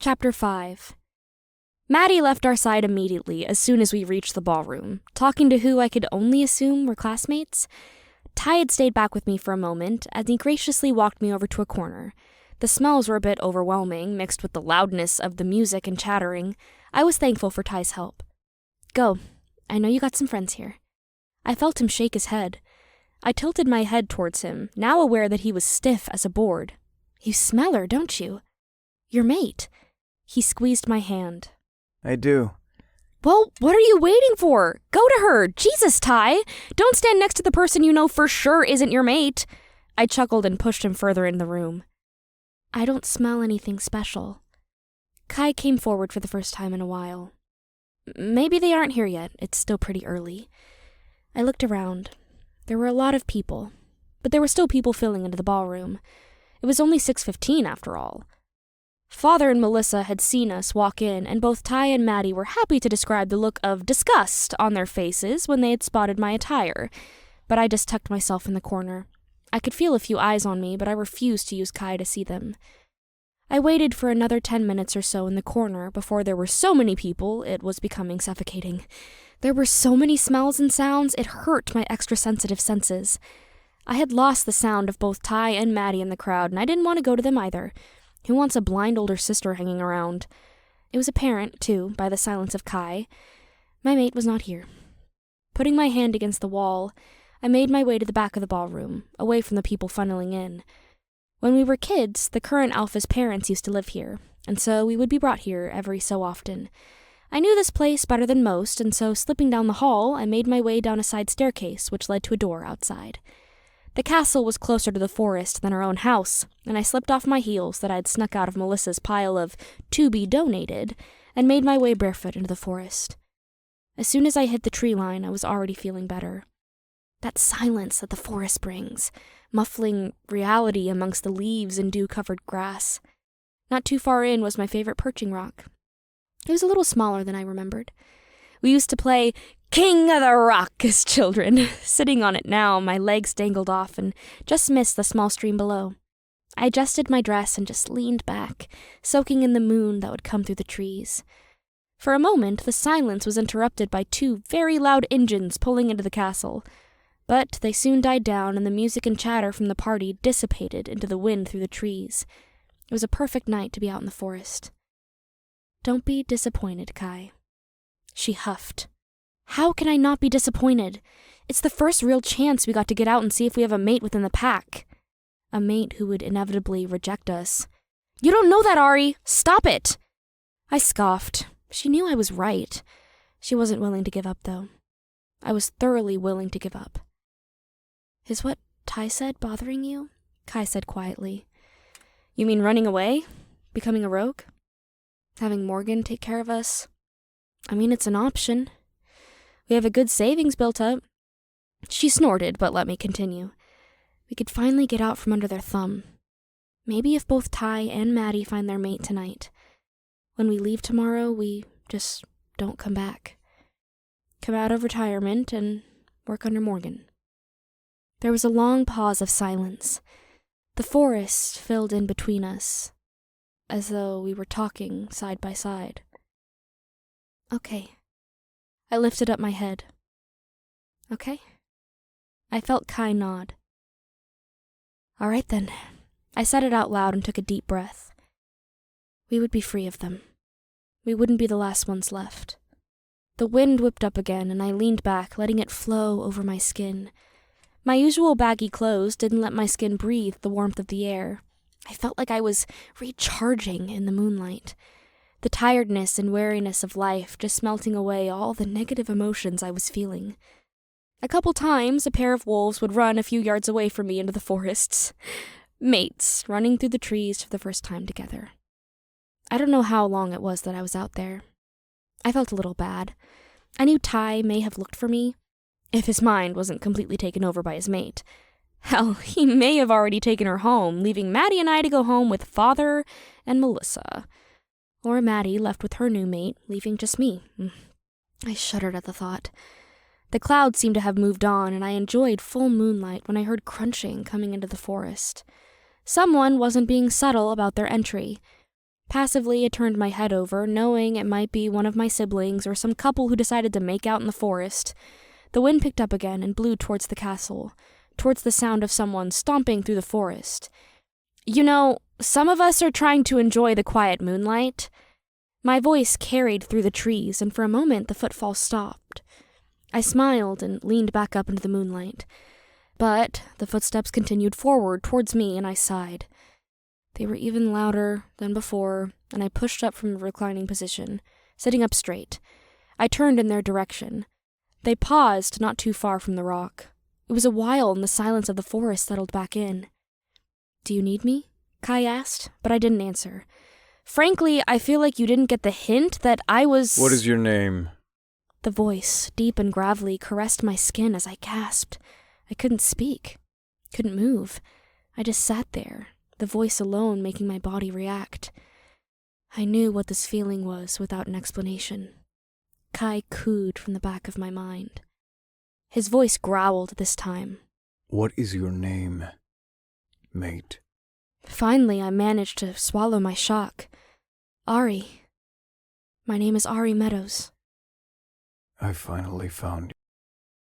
Chapter 5. Maddie left our side immediately as soon as we reached the ballroom, talking to who I could only assume were classmates. Ty had stayed back with me for a moment, as he graciously walked me over to a corner. The smells were a bit overwhelming, mixed with the loudness of the music and chattering. I was thankful for Ty's help. "Go. I know you got some friends here." I felt him shake his head. I tilted my head towards him, now aware that he was stiff as a board. "You smell her, don't you?" "Your mate." He squeezed my hand. "I do." "Well, what are you waiting for? Go to her! Jesus, Ty! Don't stand next to the person you know for sure isn't your mate!" I chuckled and pushed him further in the room. "I don't smell anything special." Kai came forward for the first time in a while. "Maybe they aren't here yet. It's still pretty early." I looked around. There were a lot of people, but there were still people filling into the ballroom. It was only 6:15 after all. Father and Melissa had seen us walk in, and both Ty and Maddie were happy to describe the look of disgust on their faces when they had spotted my attire, but I just tucked myself in the corner. I could feel a few eyes on me, but I refused to use Kai to see them. I waited for another 10 minutes or so in the corner before there were so many people it was becoming suffocating. There were so many smells and sounds, it hurt my extra-sensitive senses. I had lost the sound of both Ty and Maddie in the crowd, and I didn't want to go to them either. Who wants a blind older sister hanging around? It was apparent, too, by the silence of Kai. My mate was not here. Putting my hand against the wall, I made my way to the back of the ballroom, away from the people funneling in. When we were kids, the current Alpha's parents used to live here, and so we would be brought here every so often. I knew this place better than most, and so slipping down the hall, I made my way down a side staircase which led to a door outside. The castle was closer to the forest than our own house, and I slipped off my heels that I had snuck out of Melissa's pile of to be donated, and made my way barefoot into the forest. As soon as I hit the tree line, I was already feeling better. That silence that the forest brings, muffling reality amongst the leaves and dew-covered grass. Not too far in was my favorite perching rock. It was a little smaller than I remembered. We used to play King of the Rock as children. Sitting on it now, my legs dangled off and just missed the small stream below. I adjusted my dress and just leaned back, soaking in the moon that would come through the trees. For a moment, the silence was interrupted by 2 very loud engines pulling into the castle, but they soon died down and the music and chatter from the party dissipated into the wind through the trees. It was a perfect night to be out in the forest. "Don't be disappointed, Kai." She huffed. "How can I not be disappointed? It's the first real chance we got to get out and see if we have a mate within the pack. A mate who would inevitably reject us." "You don't know that, Auri! Stop it!" I scoffed. She knew I was right. She wasn't willing to give up, though. I was thoroughly willing to give up. "Is what Ty said bothering you?" Kai said quietly. "You mean running away? Becoming a rogue? Having Morgan take care of us? I mean, it's an option. We have a good savings built up." She snorted, but let me continue. "We could finally get out from under their thumb. Maybe if both Ty and Maddie find their mate tonight. When we leave tomorrow, we just don't come back. Come out of retirement and work under Morgan." There was a long pause of silence. The forest filled in between us, as though we were talking side by side. "Okay." I lifted up my head. "Okay?" I felt Kai nod. "All right then." I said it out loud and took a deep breath. We would be free of them. We wouldn't be the last ones left. The wind whipped up again, and I leaned back, letting it flow over my skin. My usual baggy clothes didn't let my skin breathe the warmth of the air. I felt like I was recharging in the moonlight. The tiredness and weariness of life just melting away all the negative emotions I was feeling. A couple times, a pair of wolves would run a few yards away from me into the forests. Mates, running through the trees for the first time together. I don't know how long it was that I was out there. I felt a little bad. I knew Ty may have looked for me, if his mind wasn't completely taken over by his mate. Hell, he may have already taken her home, leaving Maddie and I to go home with Father and Melissa. Or Maddie left with her new mate, leaving just me. I shuddered at the thought. The clouds seemed to have moved on, and I enjoyed full moonlight when I heard crunching coming into the forest. Someone wasn't being subtle about their entry. Passively, I turned my head over, knowing it might be one of my siblings or some couple who decided to make out in the forest. The wind picked up again and blew towards the castle, towards the sound of someone stomping through the forest. You know, some of us are trying to enjoy the quiet moonlight. My voice carried through the trees, and for a moment the footfall stopped. I smiled and leaned back up into the moonlight. But the footsteps continued forward towards me, and I sighed. They were even louder than before, and I pushed up from a reclining position, sitting up straight. I turned in their direction. They paused not too far from the rock. It was a while, and the silence of the forest settled back in. "Do you need me?" Kai asked, but I didn't answer. "Frankly, I feel like you didn't get the hint that I was—" "What is your name?" The voice, deep and gravelly, caressed my skin as I gasped. I couldn't speak, couldn't move. I just sat there, the voice alone making my body react. I knew what this feeling was without an explanation. Kai cooed from the back of my mind. His voice growled this time. "What is your name, mate?" Finally, I managed to swallow my shock. "Auri. My name is Auri Meadows." "I finally found